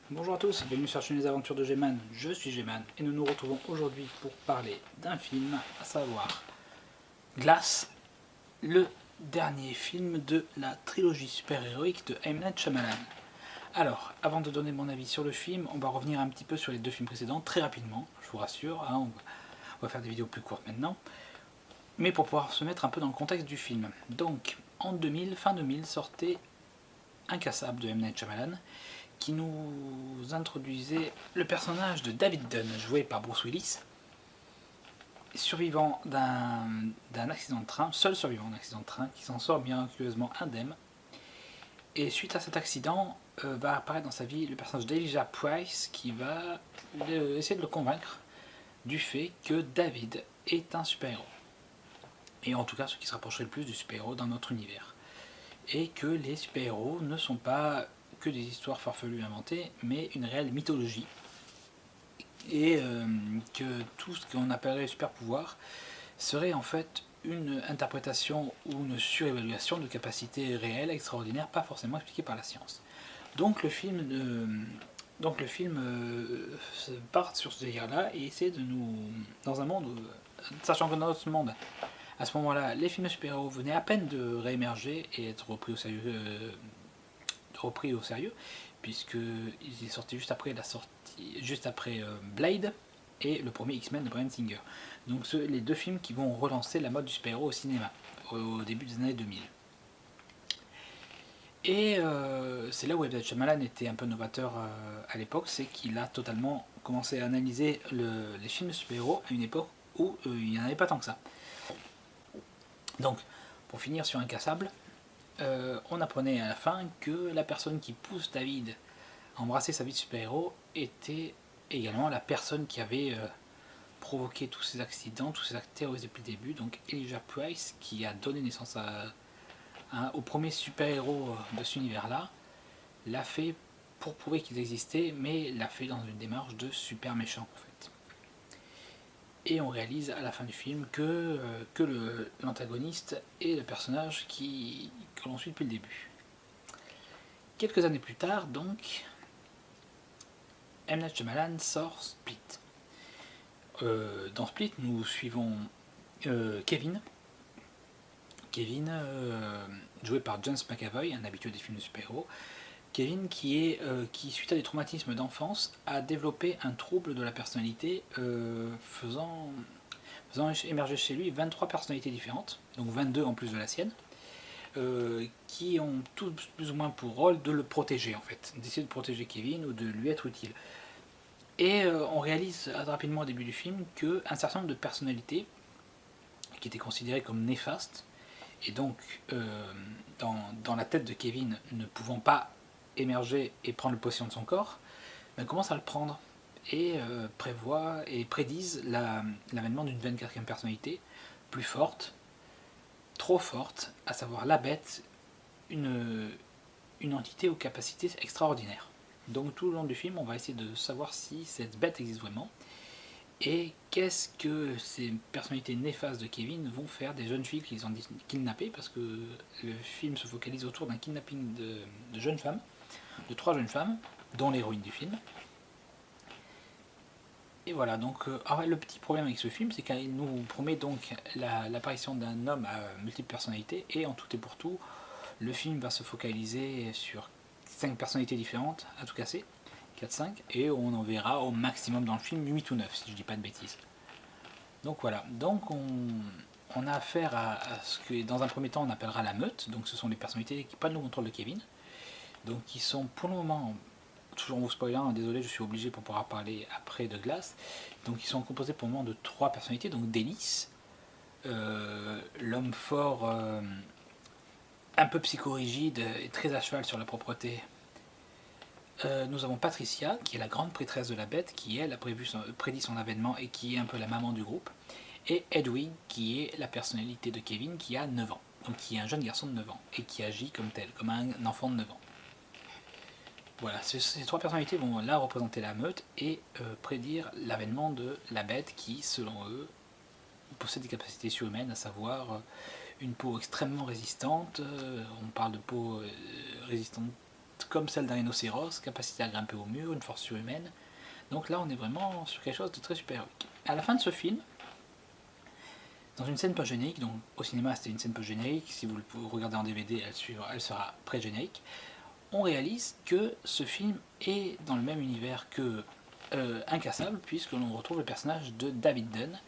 Bonjour à tous, bienvenue sur la chaîne Les Aventures de G-Man, je suis G-Man et nous nous retrouvons aujourd'hui pour parler d'un film, à savoir Glass, le dernier film de la trilogie super-héroïque de M. Night Shyamalan. Alors, avant de donner mon avis sur le film, on va revenir un petit peu sur les deux films précédents, très rapidement, je vous rassure, hein, on va faire des vidéos plus courtes maintenant, mais pour pouvoir se mettre un peu dans le contexte du film. Donc, en 2000, fin 2000, sortait Incassable de M. Night Shyamalan, qui nous introduisait le personnage de David Dunn, joué par Bruce Willis, survivant d'un accident de train, seul survivant d'un accident de train, qui s'en sort miraculeusement indemne. Et suite à cet accident, va apparaître dans sa vie le personnage d'Elijah Price, qui va essayer de le convaincre du fait que David est un super-héros. Et en tout cas, ce qui se rapprocherait le plus du super-héros dans notre univers. Et que les super-héros ne sont pas que des histoires farfelues inventées, mais une réelle mythologie. Et que tout ce qu'on appellerait super pouvoir serait en fait une interprétation ou une surévaluation de capacités réelles, extraordinaires, pas forcément expliquées par la science. Donc le film, part sur ce délire-là et essaie de nous, dans un monde, sachant que dans notre monde, à ce moment-là, les films de super-héros venaient à peine de réémerger et être repris au sérieux, puisqu'il est sorti juste après Blade et le premier X-Men de Bryan Singer. Donc les deux films qui vont relancer la mode du super-héros au cinéma au début des années 2000. Et c'est là où M. Night Shyamalan était un peu novateur à l'époque, c'est qu'il a totalement commencé à analyser les films de super-héros à une époque où il n'y en avait pas tant que ça. Donc, pour finir sur Incassable, on apprenait à la fin que la personne qui pousse David à embrasser sa vie de super-héros était également la personne qui avait provoqué tous ces accidents, tous ces actes terroristes depuis le début, donc Elijah Price, qui a donné naissance au premier super-héros de cet univers-là, l'a fait pour prouver qu'ils existaient, mais l'a fait dans une démarche de super méchant en fait. Et on réalise à la fin du film que l'antagoniste est le personnage que l'on suit depuis le début. Quelques années plus tard, donc, M. Night Shyamalan sort Split. Dans Split, nous suivons Kevin, joué par James McAvoy, un habitué des films de super-héros. Kevin qui, suite à des traumatismes d'enfance, a développé un trouble de la personnalité faisant émerger chez lui 23 personnalités différentes, donc 22 en plus de la sienne, qui ont tous plus ou moins pour rôle de le protéger en fait, d'essayer de protéger Kevin ou de lui être utile. Et on réalise rapidement au début du film qu'un certain nombre de personnalités qui étaient considérées comme néfastes, et donc dans la tête de Kevin ne pouvant pas émerger et prendre possession de son corps, commencent à le prendre et prévoient et prédisent l'avènement d'une 24e personnalité plus forte, trop forte, à savoir la bête, une entité aux capacités extraordinaires. Donc tout le long du film, on va essayer de savoir si cette bête existe vraiment et qu'est-ce que ces personnalités néfastes de Kevin vont faire des jeunes filles qu'ils ont kidnappées, parce que le film se focalise autour d'un kidnapping de jeunes femmes, de 3 jeunes femmes, dont l'héroïne du film. Et voilà, donc le petit problème avec ce film, c'est qu'il nous promet donc l'apparition d'un homme à multiples personnalités, et en tout et pour tout, le film va se focaliser sur 5 personnalités différentes, à tout casser, 4-5, et on en verra au maximum dans le film 8 ou 9, si je dis pas de bêtises. Donc voilà, donc on a affaire à ce que dans un premier temps on appellera la meute, donc ce sont les personnalités qui prennent le contrôle de Kevin, donc qui sont pour le moment, toujours en vous spoilant, désolé je suis obligé pour pouvoir parler après de Glass, donc ils sont composés pour le moment de 3 personnalités, donc Dennis, l'homme fort, un peu psychorigide et très à cheval sur la propreté. Nous avons Patricia, qui est la grande prêtresse de la bête, qui elle a prédit son avènement et qui est un peu la maman du groupe. Et Edwin, qui est la personnalité de Kevin, qui a 9 ans. Donc qui est un jeune garçon de 9 ans, et qui agit comme tel, comme un enfant de 9 ans. Voilà, ces 3 personnalités vont là représenter la meute et prédire l'avènement de la bête qui, selon eux, possède des capacités surhumaines, à savoir une peau extrêmement résistante, on parle de peau résistante comme celle d'un rhinocéros, capacité à grimper au mur, une force surhumaine. Donc là on est vraiment sur quelque chose de très super-héroïque. À la fin de ce film, dans une scène post-générique, donc au cinéma c'était une scène post-générique, si vous le regardez en DVD elle sera pré-générique, on réalise que ce film est dans le même univers que Incassable, puisque l'on retrouve le personnage de David Dunn,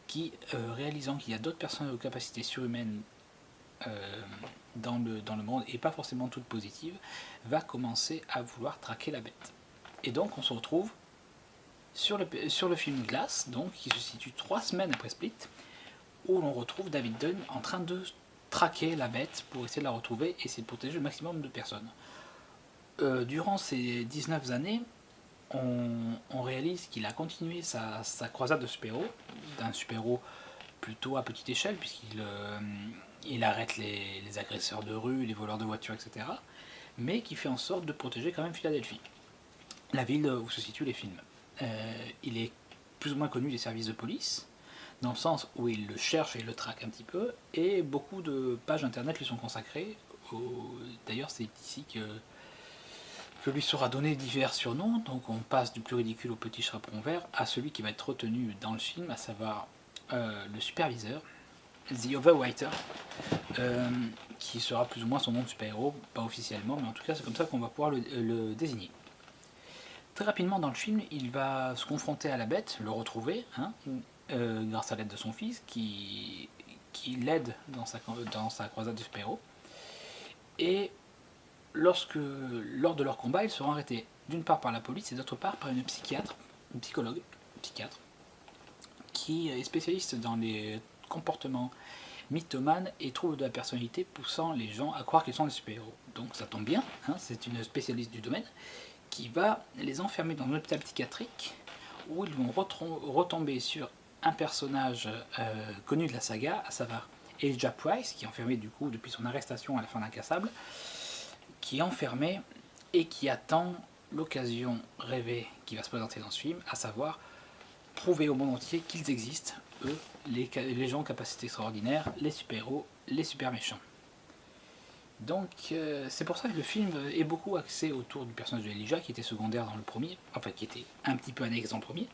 qui, réalisant qu'il y a d'autres personnes aux capacités surhumaines dans le monde, et pas forcément toutes positives, va commencer à vouloir traquer la bête. Et donc on se retrouve sur le film Glass, donc, qui se situe 3 semaines après Split, où l'on retrouve David Dunn en train de traquer la bête pour essayer de la retrouver et essayer de protéger le maximum de personnes. Durant ces 19 années, on réalise qu'il a continué sa croisade de super-héros, d'un super-héros plutôt à petite échelle, puisqu'il arrête les agresseurs de rue, les voleurs de voitures, etc., mais qui fait en sorte de protéger quand même Philadelphie, la ville où se situent les films. Il est plus ou moins connu des services de police, dans le sens où il le cherche et le traque un petit peu, et beaucoup de pages internet lui sont consacrées. D'ailleurs, c'est ici que lui sera donné divers surnoms, donc on passe du plus ridicule au petit chaperon vert à celui qui va être retenu dans le film, à savoir le superviseur, The Overwriter, qui sera plus ou moins son nom de super-héros, pas officiellement, mais en tout cas c'est comme ça qu'on va pouvoir le désigner. Très rapidement dans le film, il va se confronter à la bête, le retrouver, grâce à l'aide de son fils, qui l'aide dans sa croisade de super-héros, et lors de leur combat, ils seront arrêtés d'une part par la police et d'autre part par une psychiatre, qui est spécialiste dans les comportements mythomanes et troubles de la personnalité poussant les gens à croire qu'ils sont des super-héros. Donc ça tombe bien, c'est une spécialiste du domaine qui va les enfermer dans un hôpital psychiatrique où ils vont retomber sur un personnage connu de la saga, à savoir Elijah Price, qui est enfermé du coup depuis son arrestation à la fin d'Incassable, qui est enfermé et qui attend l'occasion rêvée qui va se présenter dans ce film, à savoir prouver au monde entier qu'ils existent, eux, les gens aux capacités extraordinaires, les super-héros, les super-méchants. Donc c'est pour ça que le film est beaucoup axé autour du personnage de Elijah, qui était secondaire dans le premier, enfin qui était un petit peu annexe dans le premier.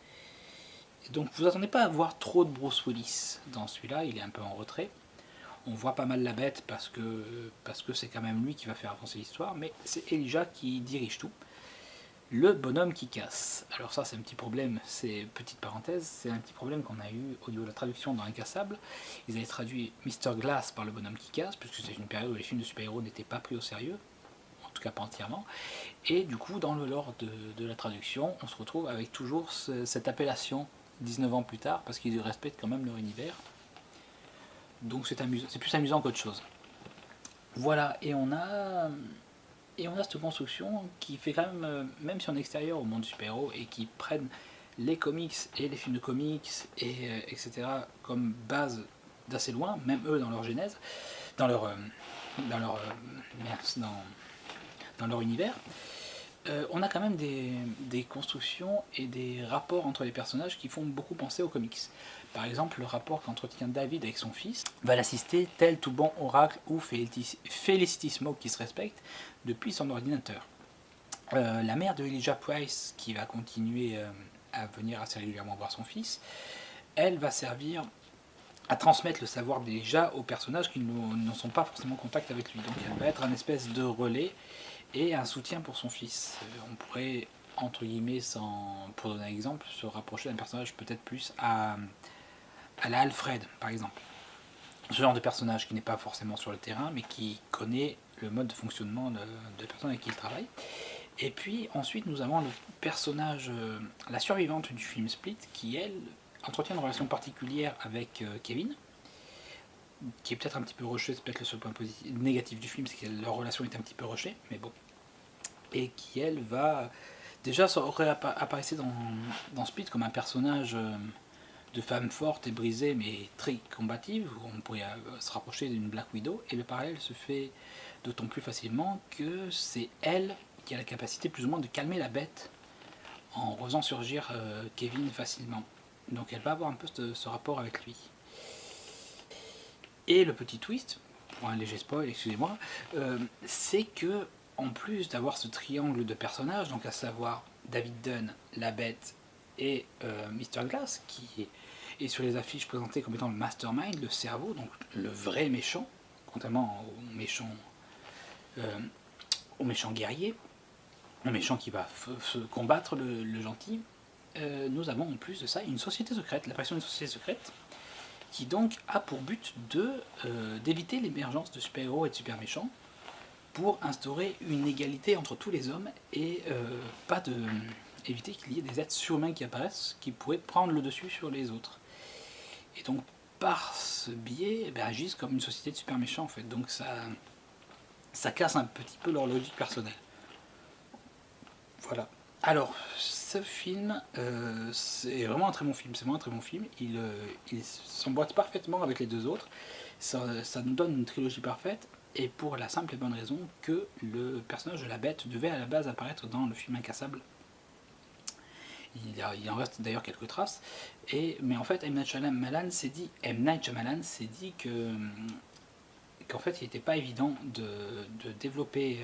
Et donc vous attendez pas à voir trop de Bruce Willis dans celui-là, il est un peu en retrait. On voit pas mal la bête parce que c'est quand même lui qui va faire avancer l'histoire, mais c'est Elijah qui dirige tout. Le bonhomme qui casse. Alors ça c'est un petit problème, c'est petite parenthèse, c'est un petit problème qu'on a eu au niveau de la traduction dans Incassable. Ils avaient traduit Mr. Glass par le bonhomme qui casse, puisque c'est une période où les films de super-héros n'étaient pas pris au sérieux, en tout cas pas entièrement. Et du coup dans le lore de la traduction, on se retrouve avec toujours cette appellation 19 ans plus tard, parce qu'ils respectent quand même leur univers. Donc c'est plus amusant qu'autre chose. Voilà, et on a cette construction qui fait quand même si on est extérieur au monde super-héros et qui prennent les comics et les films de comics etc. comme base d'assez loin, même eux dans leur genèse, dans leur univers, on a quand même des constructions et des rapports entre les personnages qui font beaucoup penser aux comics. Par exemple, le rapport qu'entretient David avec son fils va l'assister tel tout bon oracle ou Felicity Smoke qui se respecte depuis son ordinateur. La mère de Elijah Price, qui va continuer à venir assez régulièrement voir son fils, elle va servir à transmettre le savoir d'Elijah aux personnages qui ne sont pas forcément en contact avec lui. Donc elle va être un espèce de relais et un soutien pour son fils. On pourrait, entre guillemets, pour donner un exemple, se rapprocher d'un personnage peut-être plus à la Alfred, par exemple. Ce genre de personnage qui n'est pas forcément sur le terrain, mais qui connaît le mode de fonctionnement de la personne avec qui il travaille. Et puis ensuite nous avons le personnage, la survivante du film Split, qui elle entretient une relation particulière avec Kevin, qui est peut-être un petit peu rushée, c'est peut-être le seul point négatif du film, c'est que leur relation est un petit peu rushée, mais bon. Et qui elle va... Déjà ça aurait apparaissé dans Split comme un personnage de femme forte et brisée, mais très combative, où on pourrait se rapprocher d'une Black Widow, et le parallèle se fait d'autant plus facilement que c'est elle qui a la capacité plus ou moins de calmer la bête en faisant surgir Kevin facilement. Donc elle va avoir un peu ce rapport avec lui. Et le petit twist, pour un léger spoil, excusez-moi, c'est que en plus d'avoir ce triangle de personnages, donc à savoir David Dunn, la Bête et Mr. Glass, qui est sur les affiches présenté comme étant le mastermind, le cerveau, donc le vrai méchant, contrairement au méchant guerrier, le méchant qui va combattre le gentil, nous avons en plus de ça une société secrète, l'apparition d'une société secrète, qui donc a pour but d'éviter l'émergence de super-héros et de super-méchants, pour instaurer une égalité entre tous les hommes et éviter qu'il y ait des êtres surhumains qui apparaissent, qui pourraient prendre le dessus sur les autres. Et donc par ce biais, agissent comme une société de super-méchants en fait, donc ça casse un petit peu leur logique personnelle. Voilà. Alors, ce film, c'est vraiment un très bon film. C'est vraiment un très bon film. Il s'emboîte parfaitement avec les deux autres. Ça nous donne une trilogie parfaite. Et pour la simple et bonne raison que le personnage de la Bête devait à la base apparaître dans le film Incassable. Il en reste d'ailleurs quelques traces. Mais en fait, M. Night Shyamalan s'est dit qu'en fait, il n'était pas évident de développer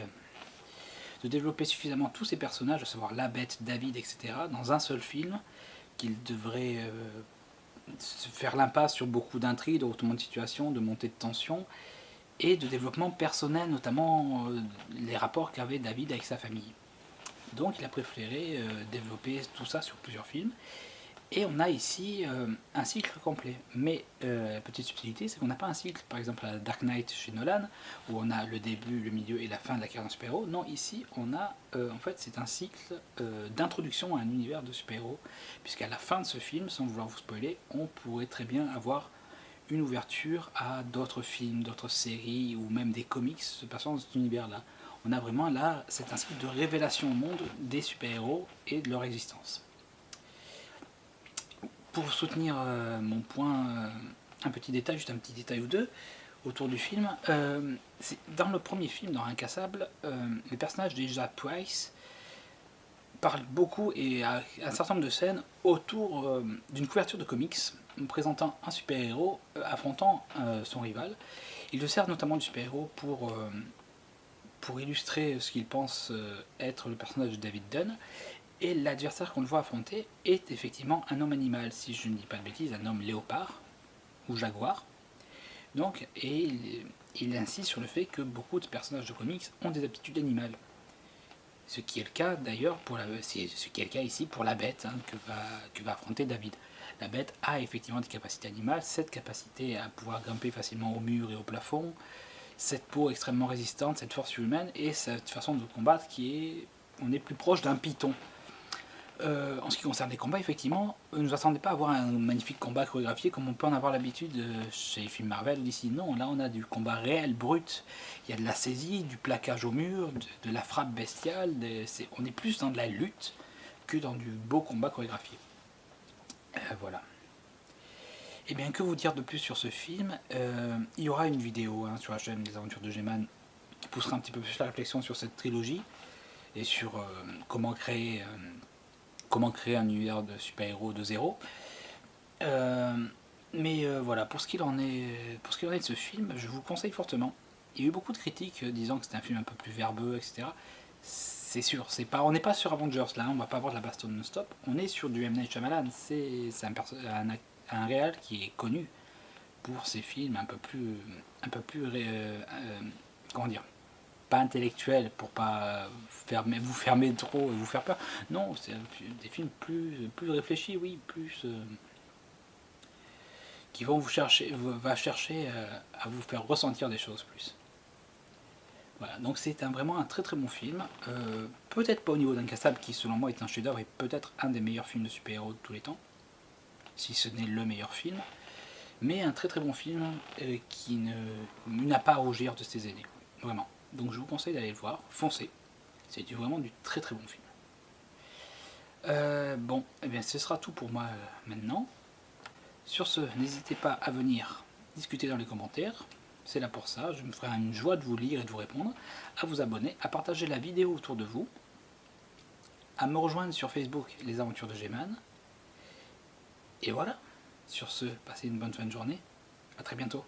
suffisamment tous ces personnages, à savoir la Bête, David, etc., dans un seul film, qu'il devrait se faire l'impasse sur beaucoup d'intrigues, de retournements de situation, de montée de tension, et de développement personnel, notamment les rapports qu'avait David avec sa famille. Donc il a préféré développer tout ça sur plusieurs films, et on a ici un cycle complet. Mais la petite subtilité, c'est qu'on n'a pas un cycle, par exemple à Dark Knight chez Nolan, où on a le début, le milieu et la fin de la carrière d'un super-héros. Non, ici, on a, en fait, c'est un cycle d'introduction à un univers de super-héros, puisqu'à la fin de ce film, sans vouloir vous spoiler, on pourrait très bien avoir une ouverture à d'autres films, d'autres séries, ou même des comics se passant dans cet univers-là. On a vraiment là, c'est un cycle de révélation au monde des super-héros et de leur existence. Pour soutenir mon point, un petit détail ou deux autour du film, dans le premier film, dans Incassable, les personnages de Lisa Price parlent beaucoup et à un certain nombre de scènes autour d'une couverture de comics présentant un super-héros affrontant son rival. Il se sert notamment du super-héros pour illustrer ce qu'il pense être le personnage de David Dunn. Et l'adversaire qu'on le voit affronter est effectivement un homme animal, si je ne dis pas de bêtises, un homme léopard ou jaguar. Donc, et il insiste sur le fait que beaucoup de personnages de comics ont des aptitudes animales. Ce qui est le cas d'ailleurs ici pour la Bête que va affronter David. La Bête a effectivement des capacités animales, cette capacité à pouvoir grimper facilement au mur et au plafond, cette peau extrêmement résistante, cette force humaine et cette façon de combattre on est plus proche d'un python. En ce qui concerne les combats, effectivement, ne nous attendez pas à avoir un magnifique combat chorégraphié comme on peut en avoir l'habitude chez les films Marvel ou DC. Non, là on a du combat réel, brut, il y a de la saisie, du plaquage au mur, de la frappe bestiale, on est plus dans de la lutte que dans du beau combat chorégraphié. Voilà. Et bien, que vous dire de plus sur ce film? Il y aura une vidéo sur la chaîne des Aventures de G-Man qui poussera un petit peu plus la réflexion sur cette trilogie et sur comment créer un univers de super-héros de zéro. Mais voilà, pour ce qu'il en est de ce film, je vous conseille fortement. Il y a eu beaucoup de critiques disant que c'était un film un peu plus verbeux, etc. C'est sûr, on n'est pas sur Avengers là, on va pas avoir de la baston non-stop. On est sur du M. Night Shyamalan. C'est un réal qui est connu pour ses films un peu plus comment dire, pas intellectuel pour pas vous fermer trop et vous faire peur. Non, c'est des films plus réfléchis, oui, plus qui vont chercher à vous faire ressentir des choses plus. Voilà, donc c'est vraiment un très très bon film. Peut-être pas au niveau d'Incassable, qui selon moi est un chef-d'œuvre et peut-être un des meilleurs films de super-héros de tous les temps, si ce n'est le meilleur film, mais un très très bon film qui n'a pas à rougir de ses aînés, vraiment. Donc je vous conseille d'aller le voir, foncez, c'est vraiment du très très bon film. Bon, eh bien ce sera tout pour moi maintenant. Sur ce, n'hésitez pas à venir discuter dans les commentaires, c'est là pour ça, je me ferai une joie de vous lire et de vous répondre, à vous abonner, à partager la vidéo autour de vous, à me rejoindre sur Facebook, Les Aventures de G-Man, et voilà, sur ce, passez une bonne fin de journée, à très bientôt.